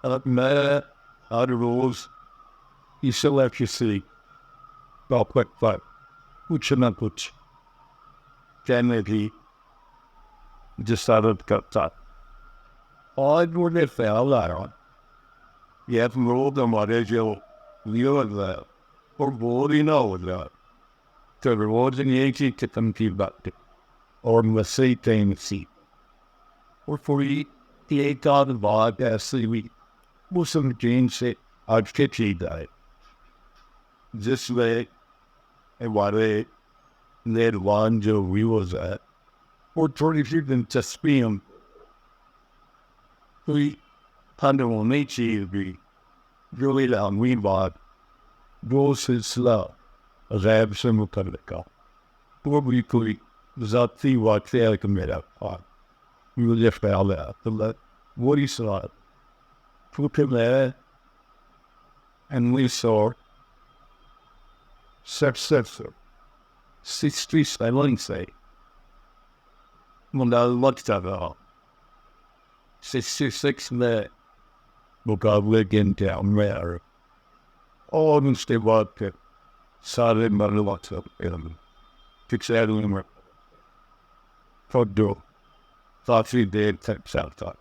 اب میں ہر روز اس وقت سے ٹاپک پر کچھ نہ کچھ کہنے کی جسارت کرتا. آج مجھے خیال آیا یہ لوگ ہمارے جو ویور ہے اور بور ہی نہ ہو جائے تو روز ایک ہی قسم کی باتیں اور وسیع سی اور پوری ایک آدھ بات ایسی بھی اس روٹین سے ہٹ کے کی جائے جس میں ہمارے نیروان جو ویورز ہے اور تھوڑی سی دلچسپی ہم کوئی ٹھنڈ ہونی چاہیے بھی جو علامی بات وہ سلسلہ غیب سے متعلقہ وہ بھی کوئی ذاتی واقعہ کہ میرا پاس مجھے خیال ہے تو میں وہی سوال کیونکہ میں 1967 سے ملازمت کر رہا ہوں. 66 میں مقابلے کے امتحان میں اور اس کے بعد پھر سارے معلومات فکسر میں تو جو کافی دیر تک چلتا.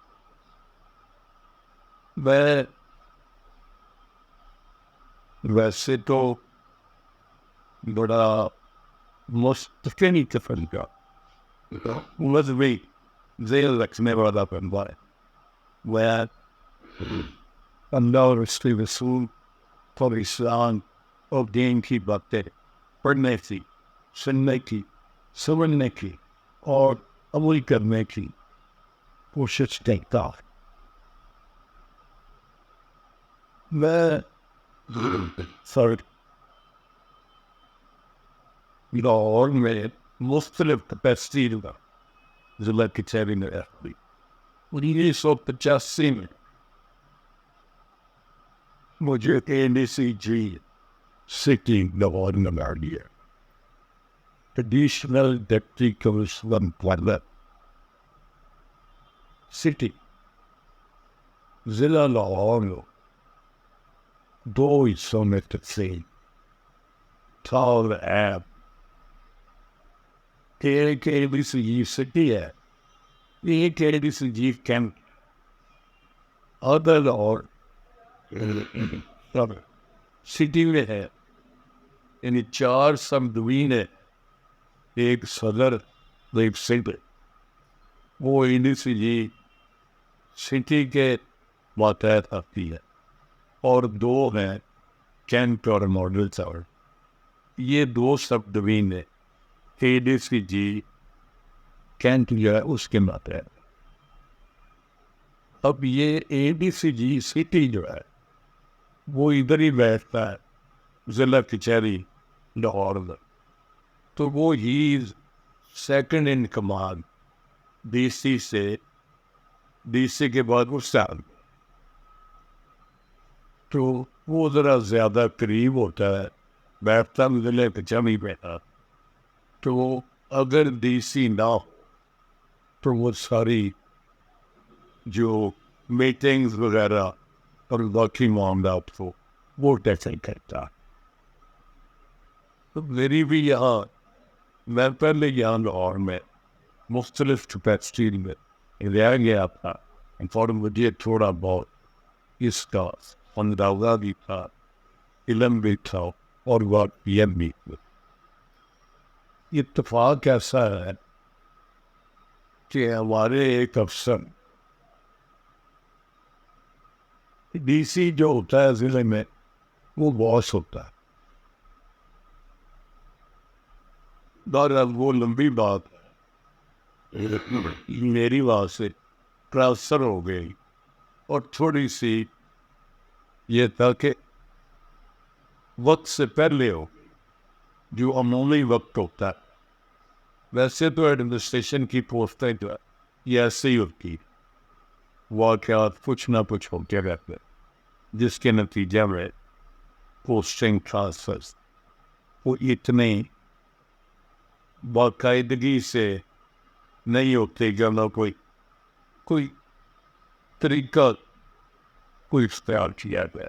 میں ویسے تو بڑا مستقل قسم کا مذہبی ذیل رکھنے والا بندہ ہے. میں اللہ اور اس کے رسول اور اسلام اور دین کی باتیں پڑھنے کی سننے کی سمجھنے کی اور عمل کرنے کی کوشش کرتا ہوں. میں لاہور میں مختلف کیپیسٹی کا ضلع کچہری میں رہتی. 1985 میں مجھے ADCG سٹی لاہور میں مار دیا. ایڈیشنل ڈپٹی کمشنر سٹی ضلع لاہور میں 2 حصوں میں تقسیم تھا. ایک ADCG سٹی ہے, ایک ADCG کیمپ. ادر اور سٹی میں ہے یعنی 4 سب ڈویژن ہے, ایک صدر ایک سٹی. وہ ADCG سٹی کے ماتحت آتی ہے اور 2 ہیں کیمپ اور ماڈل ٹاؤن. یہ 2 سب ڈویژن ہے ADCG کیمپ جو ہے اس کے ماتحت. اب یہ ADCG سٹی جو ہے وہ ادھر ہی بیٹھتا ہے ضلع کچہری لاہور میں. تو وہ ہی سیکنڈ ان کمانڈ DC سے, DC کے بعد وہ سال تو وہ ذرا زیادہ قریب ہوتا ہے, بیٹھتا ضلع کچہری بیٹھا. تو اگر DC نہ ہو تو وہ ساری جو میٹنگز وغیرہ اور باقی معاملات کو وہ کیسے کرتا. تو میری بھی یہاں میں پہلے یہاں لاہور میں مختلف کیپیسٹی میں رہ گیا تھا اور مجھے تھوڑا بہت اس کا اندازہ بھی تھا, علم بھی تھا اور واقعیت بھی. اتفاق ایسا ہے کہ ہمارے ایک افسر DC جو ہوتا ہے ضلع میں وہ باس ہوتا ہے. بہرحال وہ لمبی بات ہے, میری بات سے ٹرانسفر ہو گئی اور تھوڑی سی یہ تھا کہ وقت سے پہلے ہو جو عمومی وقت ہوتا ہے. ویسے تو ایڈمنسٹریشن کی پوسٹیں جو ہے یہ ایسے ہی ہوتی ہے, واقعات کچھ نہ کچھ ہوتے رہتے ہیں جس کے نتیجے میں پوسٹنگ ٹرانسفر وہ اتنے باقاعدگی سے نہیں ہوتے کہ نہ کوئی کوئی طریقہ کوئی اختیار کیا گیا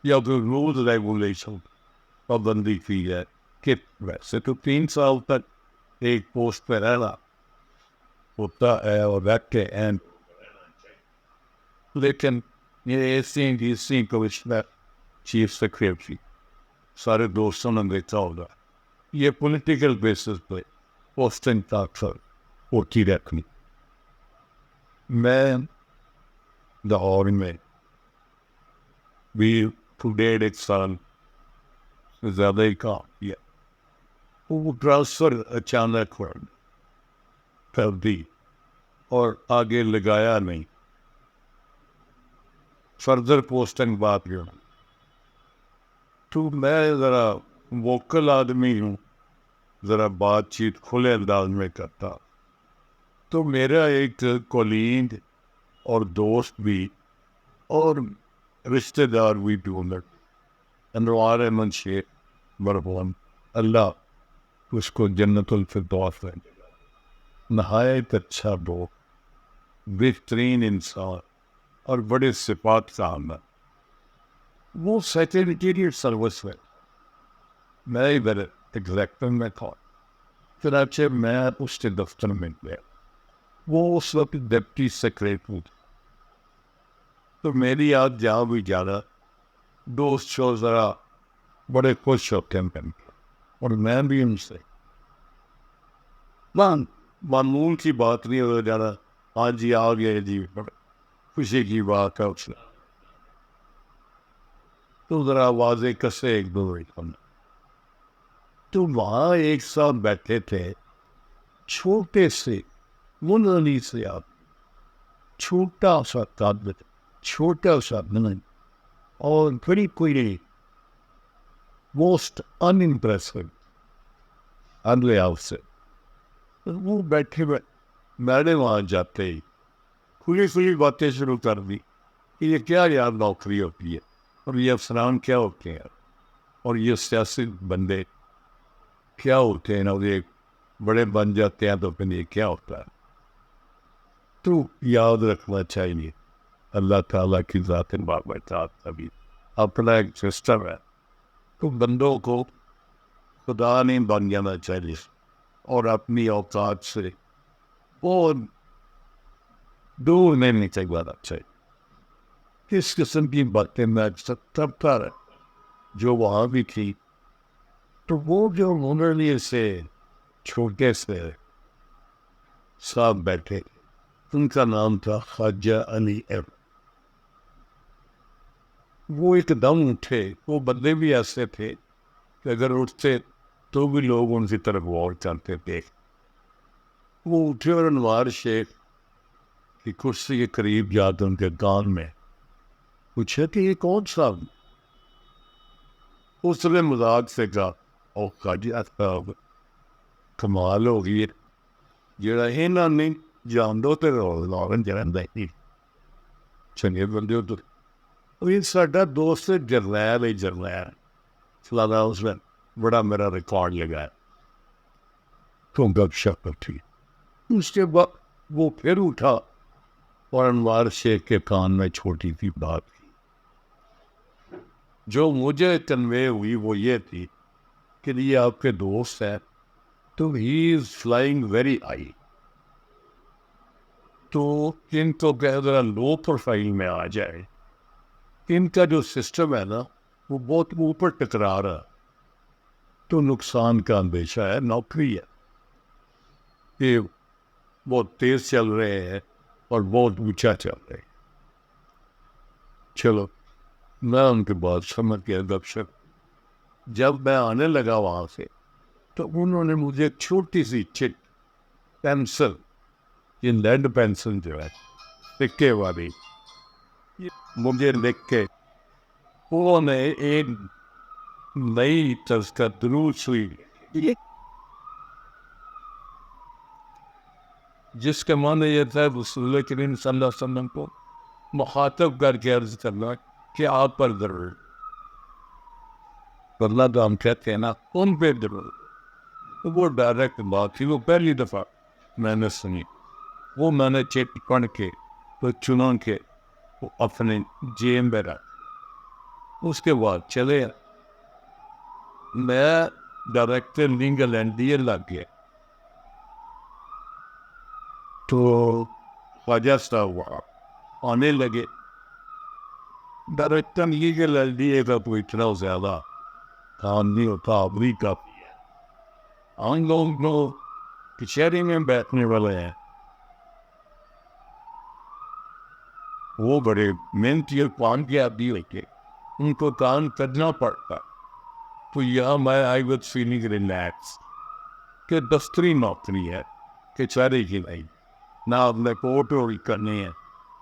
یا کوئی رولز ریگولیشن پابندی کی ہے کہ ویسے تو 3 سال تک ایک پوسٹ پہ رہنا ہوتا ہے اور رکھ کے اینڈ، لیکن یہ ایسی کمشنر چیف سیکریٹری سارے دوستوں نے دیکھا ہوگا، یہ پولیٹیکل بیسس پہ پوسٹنگ کا اکثر ہوتی رکھنی. میں لاہور میں بھی 1.5 سال سے زیادہ ہی کام کیا. وہ ٹرانسفر اچانک کر دی اور آگے لگایا نہیں. فردر پوسٹنگ بات کروں تو میں ذرا ووکل آدمی ہوں، ذرا بات چیت کھلے انداز میں کرتا. تو میرا ایک کولیگ اور دوست بھی اور رشتہ دار بھی ڈونر انوار احمد شیخ مرحوم، اللہ اس کو جنت الفردوس میں، نہایت اچھا دوست، بہترین انسان اور بڑے صفات کا عامل. وہ سیکرٹریٹ سروس میں ادھر ایگزیکٹو میں تھا. چنانچہ میں اس کے دفتر میں گیا، وہ اس وقت ڈپٹی سیکریٹری تھا. تو میری یاد جہاں بھی جانا دوست شو ذرا بڑے خوش ہوتے ہیں اور میں بھی ان سے معمول کی بات نہیں ہو جانا، ہاں جی آ گئے جی، خوشی کی بات ہے اس نے. تو ذرا آوازیں کسے ایک دو کرنا. تو وہاں ایک ساتھ بیٹھے تھے چھوٹے سے منانی سے، آپ چھوٹا سا قابل، چھوٹا سا منن اور بڑی کوئی موسٹ ان امپریسو اگلے آپ سے. وہ بیٹھے میں نے وہاں جاتے ہی کھلی باتیں شروع کر دی کہ یہ کیا یار نوکری ہوتی ہے اور یہ افسران کیا ہوتے ہیں اور یہ سیاسی بندے کیا ہوتے ہیں اور یہ بڑے بن جاتے ہیں تو پھر یہ کیا ہوتا ہے. تو یاد رکھنا چاہیے اللہ تعالیٰ کی ذات بابرکات ابھی اپنا ایک سسٹم ہے. تو بندوں کو خدا نہیں بن جانا چاہیے اور اپنی اوقات سے بہت دور نہیں نکلنا چاہیے. اس قسم کی باتیں میں کرتا رہا جو وہاں بھی تھی. تو وہ جو منرلی سے چھوٹے سے صاحب بیٹھے، ان کا نام تھا خواجہ علی احمد. وہ ایک دم اٹھے. وہ بندے بھی ایسے تھے کہ اگر اٹھتے تو بھی لوگ ان کی طرف غور کرتے تھے. وہ اٹھے اور انوار شیخ کی کرسی کے قریب جا کے ان کے کان میں پوچھا کہ یہ کون صاحب؟ اس نے مذاق سے کہا او خواجہ صاحب کمال ہو گئی جڑا انہاں نہیں جان دو تے لارن جرن دے چنگے بندے ہو. تو یہ ساڈا دوست جرنیل ہے، جرنیل فلانا، اس نے بڑا میرا ریکارڈ لگایا. تو گپ شپ تھی. اس کے بعد وہ پھر اٹھا اور انوار شیخ کے کان میں چھوٹی سی بات کی جو مجھے کنوے ہوئی. وہ یہ تھی کہ یہ آپ کے دوست ہیں تو ہی از فلائنگ ویری ہائی، تو ان کو کہ ذرا لو پروفائل میں آ جائے. ان کا جو سسٹم ہے نا وہ بہت اوپر ٹکرا رہا، تو نقصان کا اندیشہ ہے. نوکری ہے کہ بہت تیز چل رہے ہیں اور بہت اونچا چل رہے ہیں. چلو میں ان کی بات سمجھ گیا. گپ شپ جب میں آنے لگا وہاں سے تو انہوں نے مجھے ایک چھوٹی سی چٹ پینسل، یہ لیڈ پینسل جو ہے سکے والی، مجھے لکھ کے انہوں نے ایک نئی طرز کا درود شریف جس کا معنی یہ تھا رسول اللہ کریم صلی اللہ علیہ وسلم کو مخاطب کر کے عرض کرنا کہ آپ پر ضرور، ورنہ تو ہم کہتے ہیں نا ان پہ ضرور. وہ ڈائریکٹ بات تھی، وہ پہلی دفعہ میں نے سنی. وہ میں نے چیٹ پڑھ کے تو چنا کے اپنے جیب میں رکھ. اس کے بعد چلے میں ڈائریکٹر لیگل اینڈ لگ گیا. تو خواجہ صاحب وہاں آنے لگے. ڈائریکٹر لیگل اینڈ کا تو اتنا زیادہ کام نہیں ہوتا, ابھی کافی ہے. ہم لوگ جو کچہری میں بیٹھنے والے ہیں وہ بڑے محنتی اور کام کے آدمی ہوتے, ان کو کام کرنا پڑتا. تو یہاں میں آئی واز فیلنگ ریلیکس کہ دفتری نوکری ہے, کچہری کی نہیں. نہ آپ نے کوٹ کرنی ہے,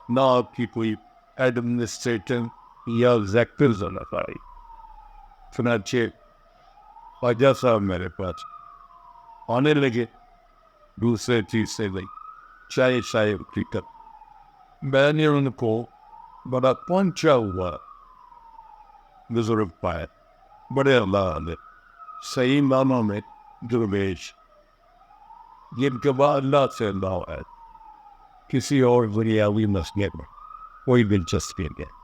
نہ آپ کی کوئی ایڈمنسٹریٹر یا ایگزیکٹو ضرورت آئی. چنانچہ خواجہ صاحب میرے پاس آنے لگے دوسرے چیز سے نہیں, چائے کر. میں نے ان کو بڑا پہنچا ہوا بزرگ پائے, بڑے اللہ نے صحیح معنوں میں درویش, جن کے بعد اللہ سے اللہ ہے, کسی اور دنیاوی مسئلے میں کوئی دلچسپی نہیں.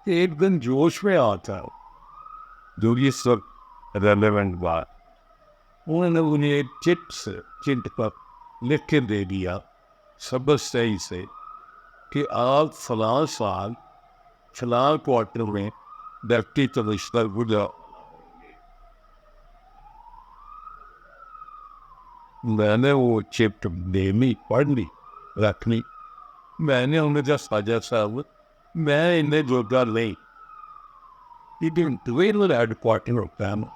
ایک دن جوش میں آتا جو یہ سب ریلیونٹ بات, انہوں نے انہیں چٹ پر لکھ کے دے دیا سب صحیح سے کہ آپ فلاں سال فلاں کوارٹر میں ڈپٹی کمشنر گزرا. میں نے وہ چپٹ دینی پڑھ لی رکھ لی. میں نے انہیں کہا خواجہ صاحب میں انہیں جوتا نہیں, ہیڈ کوارٹر ہوتا ہے نا,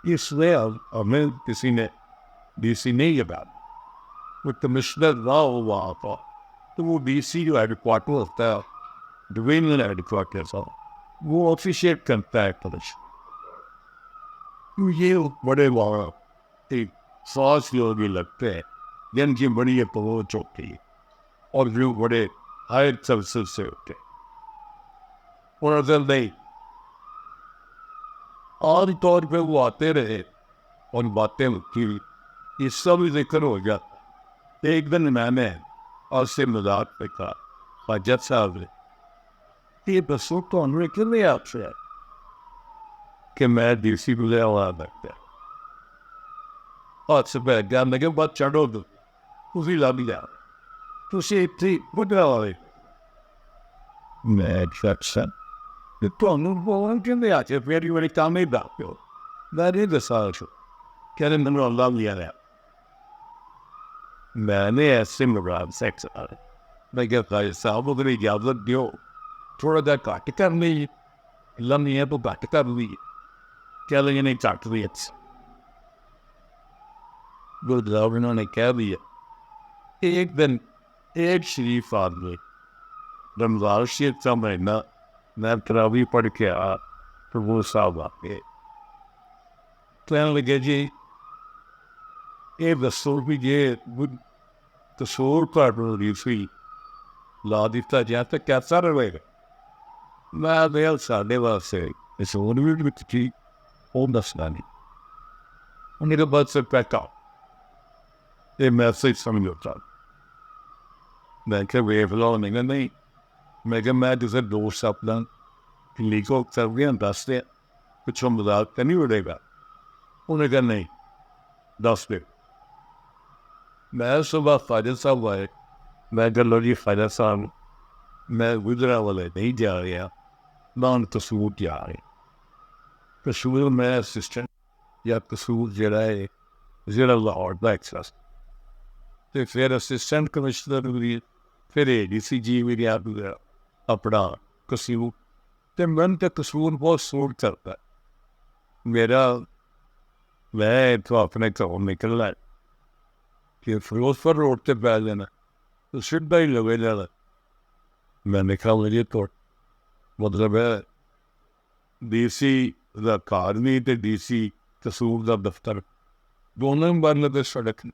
اس لیے ہمیں کسی نے ڈی سی نہیں یہ بات, وہ کمشنر نہ ہو وہاں پر تو وہ ڈی سی جو ہیڈ کوارٹر ہوتا ہے, ڈویژنل ہیڈ کوارٹر صاحب, وہ آفیشیٹ کرتا ہے کمشنر. یہ بڑے وہاں ایک ساس لوگ بھی لگتے ہیں جن کی بڑی اپروچ ہوتی ہے اور جو بڑے ہائر سروسز سے ہوتے ہیں. اور اگر نہیں عام طور پہ وہ آتے رہے اور باتیں ہوتی ہوئی اس کا بھی ذکر ہو جاتا. ایک دن میں نے اور سے مذاق پہ کہا خواجہ صاحب نے یہ بسوں تو انہوں نے کیوں نہیں آپ سے کہ میں ڈی سی کو لے آ لگتا ہے اور سے پہ جاننے کے بعد چڑھو دو اسی لابی جا تو اسے اتنی بڑھا ہوئے. میں اچھا تو انہوں کو کیوں نہیں آتے میری بڑی کام ہی بات ہو میں نہیں دسا چھو کہہ رہے میں نے اللہ لیا رہا. میں نے ایسے مقام سیکس میں کہا خواجہ صاحب اگر اجازت دیو تھوڑا جا کاٹ کر لی, اللہ نہیں ہے تو کاٹ کر لی, کیا لگے نہیں کاٹ لی. گرداب انہوں نے کہہ دیا. ایک دن ایک شریف آدمی رمضان شریف کا مہینہ میں تراویح پڑھ کے آ تو وہ صاحب آ گئے کہنے لگے جی یہ دستور بھی یہ تصور پر ریفی لا دیتا جاتا کیسا رہے گا. میں دیا ساڑھے واسطے تصور بھی تھی وہ دسنا نہیں. انہیں کے بعد سے پیکا یہ میسج سمجھوتا. میں کہ ویف لاؤ نہیں میں کہ میں جسے دوست اپنا لیگو کر دیا دس دیا کچھ مذاق کا نہیں اڑے گا. انہیں کہا نہیں 10 دن. میں صبح خواجہ صاحب آئے, میں کہ لو جی خواجہ صاحب میں گجرا والے نہیں جا رہا, میں تصور جا رہے. تصور میں اسسٹنٹ یا تصور جڑا ہے ضلع لاہور کا ایکسس تو پھر اسسٹنٹ کمشنر بھی پھر اے ڈی سی جی بھی گیا اپنا قصور تو من کا قصور بہت سوٹ کرتا ہے میرا. میں تو اپنے گھروں نکلنا ہے کہ فروز پر روڈ سے پہ لینا تو سیدھا ہی لگے جانا. میں نے کہا مجھے تو مطلب ہے ڈی سی کا کارمی تے ڈی سی قصور کا دفتر دونوں بارنے پہ سڑک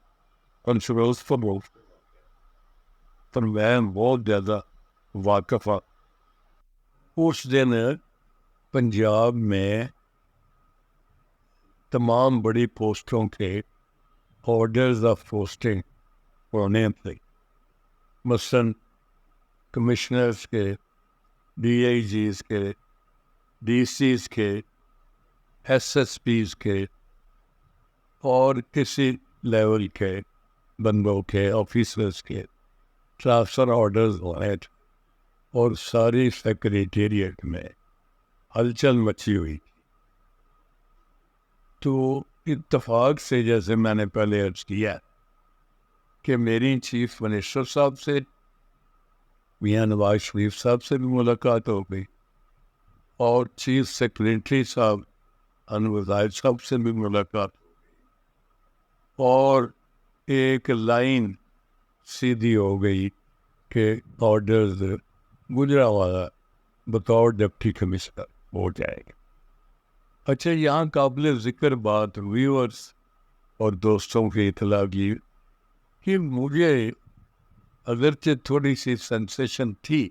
اور فروز پر روڈ پر میں بہت زیادہ واقف ہوں. اس دن پنجاب میں تمام بڑی پوسٹوں کے آرڈرز آف پوسٹنگ ہونے تھے. مثلاً کمشنرز کے، ڈی آئی جیز کے، ڈی سیز کے، ایس ایس پیز کے اور کسی لیول کے بندوں کے آفیسرز کے ٹرانسفر آرڈرز ہوئے تھے اور ساری سیکریٹریٹ میں ہلچل مچی ہوئی تھی. تو اتفاق سے جیسے میں نے پہلے عرض کیا کہ میری چیف منسٹر صاحب سے، میاں نواز شریف صاحب سے بھی ملاقات ہو گئی اور چیف سیکریٹری صاحب انور زاہد صاحب سے بھی ملاقات ہو گئی اور ایک لائن سیدھی ہو گئی کہ آرڈرز گجرانوالہ بطور ڈپٹی کمشنر ہو جائے گا. اچھا، یہاں قابل ذکر بات ویورز اور دوستوں کی اطلاع کی کہ مجھے اگرچہ تھوڑی سی سینسیشن تھی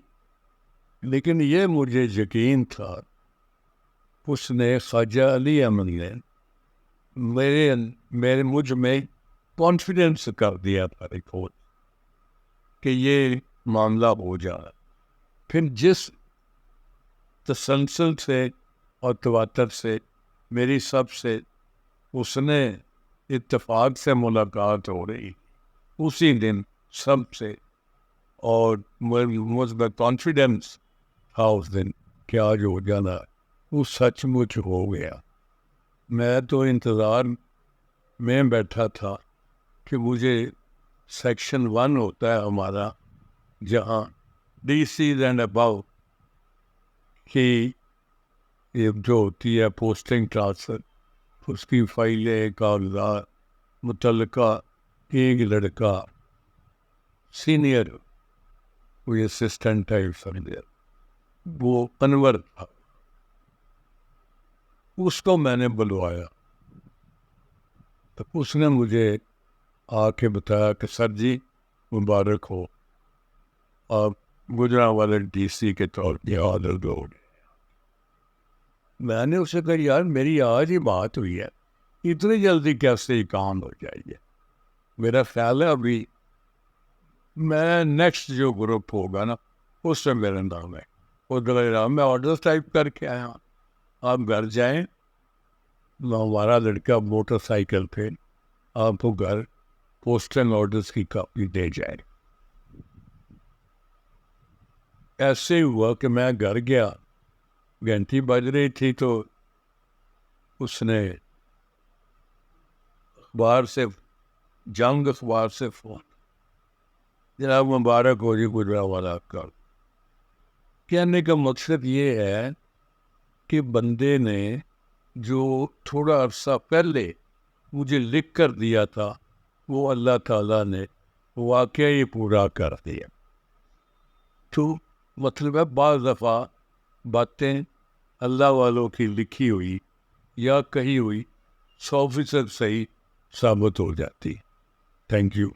لیکن یہ مجھے یقین تھا اس نے خواجہ علی احمد نے مجھ میں کانفیڈنس کر دیا تھا رپورٹ کہ یہ معاملہ ہو جائے. پھر جس تسلسل سے اور تواتر سے میری سب سے اس نے اتفاق سے ملاقات ہو رہی اسی دن سب سے، اور مجھ میں کانفیڈنس تھا اس دن کہ آج ہو جانا، وہ سچ مچ ہو گیا. میں تو انتظار میں بیٹھا تھا کہ مجھے سیکشن 1 ہوتا ہے ہمارا، جہاں ڈی سیز اینڈ ابو کی جو ہوتی ہے پوسٹنگ ٹرانسفر، اس کی فائلیں کاغذات متعلقہ ایک لڑکا سینئر کوئی اسسٹنٹ ٹائپ سمجھے، وہ انور تھا، اس کو میں نے بلوایا تو اس نے مجھے آ کے بتایا کہ سر جی مبارک ہو، آپ گجرانوالہ ڈی سی کے طور پہ آرڈر دو. میں نے اسے کہا یار میری آج ہی بات ہوئی ہے، اتنی جلدی کیسے ہی کام ہو جائیے؟ میرا خیال ہے ابھی میں نیکسٹ جو گروپ ہوگا نا اس میں میرا نام ہے، وہ نام میں آرڈر ٹائپ کر کے آیا. آپ گھر جائیں، ہمارا لڑکا موٹر سائیکل پہ آپ کو گھر پوسٹنگ آرڈرز کی کاپی دے جائے. ایسے ہوا کہ میں گھر گیا، گھنٹی بج رہی تھی تو اس نے اخبار سے فون، جناب مبارک ہو جی گجرانوالہ کا. کہنے کا مقصد یہ ہے کہ بندے نے جو تھوڑا عرصہ پہلے مجھے لکھ کر دیا تھا وہ اللہ تعالیٰ نے واقعی پورا کر دیا. تو مطلب ہے بعض دفعہ باتیں اللہ والوں کی لکھی ہوئی یا کہی ہوئی 100% صحیح ثابت ہو جاتی. Thank you.